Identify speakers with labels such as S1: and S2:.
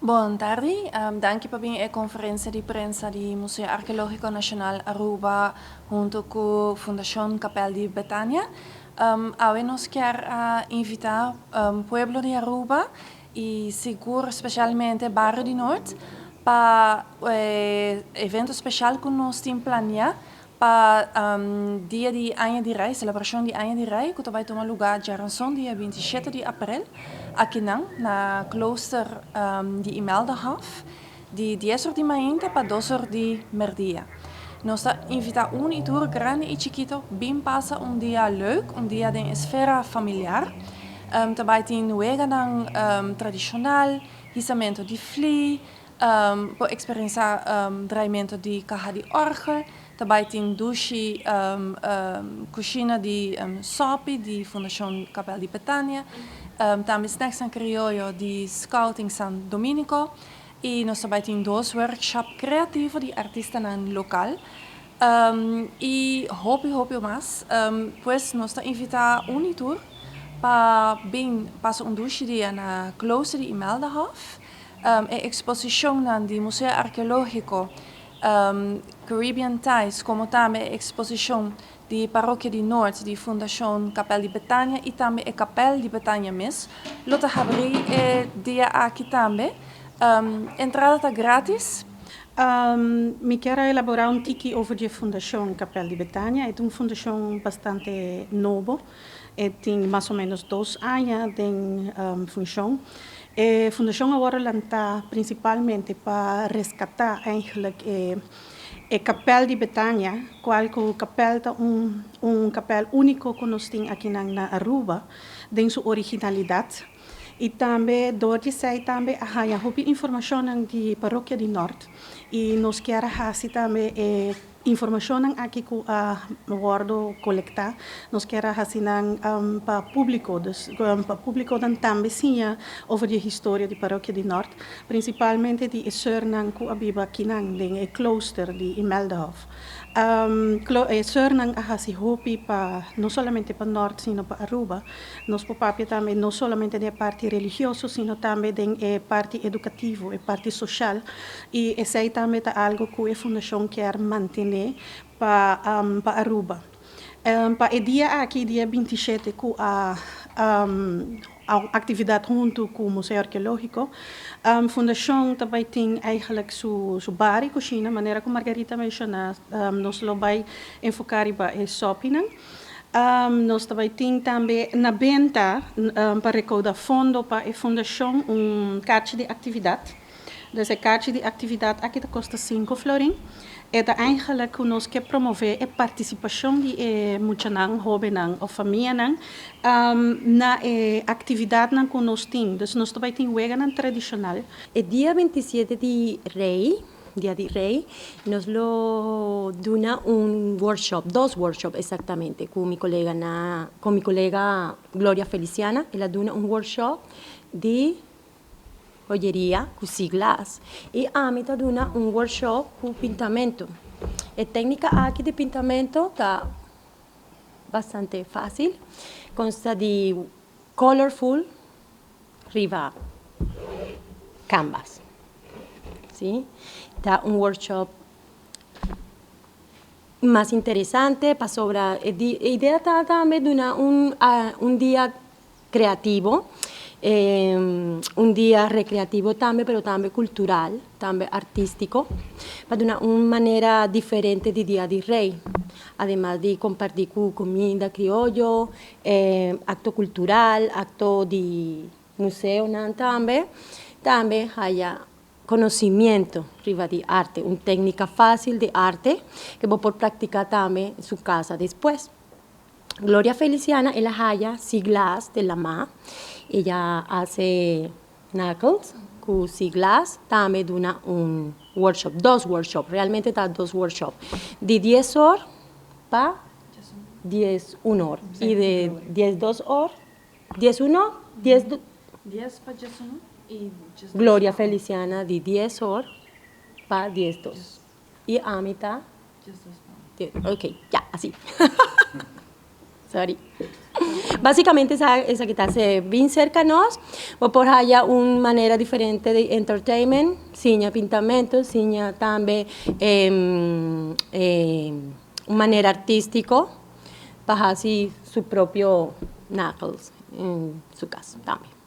S1: Boa tarde, danke por vir à conferência de prensa do Museu Arqueológico Nacional Aruba junto com a Fundação Capel de Betânia. Hoje nós queremos invitar o povo de Aruba e seguro especialmente o bairro de Norte para evento especial que nós temos planeado para dia de Ano de Rei, celebração de Ano de Rei, que vai tomar lugar dia 27 de abril, aqui na klooster de Imelderhof, de 10 uur de manhã para 2 uur de merdia. Nós invitamos tour grande e chiquito, bem passa dia leuk, dia de esfera familiar. Também tem wega tradicional, hissamento de flee, por experiência draimento de carro de orgel, também tem douche, cozinha de sopi, de Fundação Capel de Betânia, também snacks en criollo de Scouting San Domenico, e nós também temos 2 workshops criativos de artistas local. E hope mais, pois nós invitamos tour para bem passar dia na klooster de Imelderhof, a exposição do Museu Arqueológico Caribbean Ties, como também a exposição de Paróquia de Norte, de Fundação Capel de Betânia e também a Capel de Betânia mesmo. Lotte abrir dia aqui também. Entrada está grátis.
S2: Me quero elaborar tiki over a Fundação Capel de Betânia. É uma fundação bastante nova. Tem mais ou menos 2 anos de função. A fundação agora está principalmente para resgatar eigenlijk a Capel de Betânia, qual o capel é capel único que nós temos aqui na Aruba, tem sua originalidade. E também, também há informação de Paróquia de Norte. E nós queremos também informação aqui que guardo coletar. Nós queremos para o público, para o público também sim over a história de Paróquia de Norte, principalmente de Sörnang que abiba aqui na klooster de Imelderhof. Sörnang há se hopi para não somente para Norte, sino para Aruba. Nós papapia também não somente da parte religiosa, sino também da parte educativa, a parte social. E esse aí também é algo que a fundação quer manter para Aruba. Para o dia aqui, dia 27, com a atividade junto com o Museu Arqueológico, a Fundação também tem eigenlijk sua bar e cozinha, maneira como Margarita mencionou, nós vamos enfocar em shopping. Nós também temos também na venda para recaudar fundo para a Fundação caixa de atividade. Essa caixa de atividade aqui custa 5 florins. É eigenlijk que nós queremos promover a participação de muitos jovens ou famílias na atividade que nós temos. Então, nós também temos o tradicional.
S3: El día 27 de Rey, Día de Rey, nos lo duna un workshop, 2 workshops exactamente, con mi colega Gloria Feliciana. Ella duna un workshop de joyería con siglas y a mí está duna un workshop con pintamento. La técnica aquí de pintamento está bastante fácil, consta de colorful riva canvas. ¿Sí? Está un workshop más interesante para sobre la idea también de un día creativo, un día recreativo también, pero también cultural, también artístico, para una manera diferente de Día de Rey, además de compartir comida criollo, acto cultural, acto de museo también haya conocimiento de arte, una técnica fácil de arte que vos por practicar también en su casa después. Gloria Feliciana, ella haya siglas de la ma, ella hace knuckles con siglas, también duna un workshop, 2 workshops, realmente está 2 workshops, de 10 horas para 10 1 hora, y de 10 2 horas, 10 1, 10
S1: para 10 1 y
S3: Gloria Feliciana de 10 horas para 10 2. Y Amita, ok, ya, así. Sorry. Básicamente esa que está bien cerca a nós, o por allá una manera diferente de entertainment, sinha pintamento, sinha também una manera artístico, para así su propio knuckles en su caso también.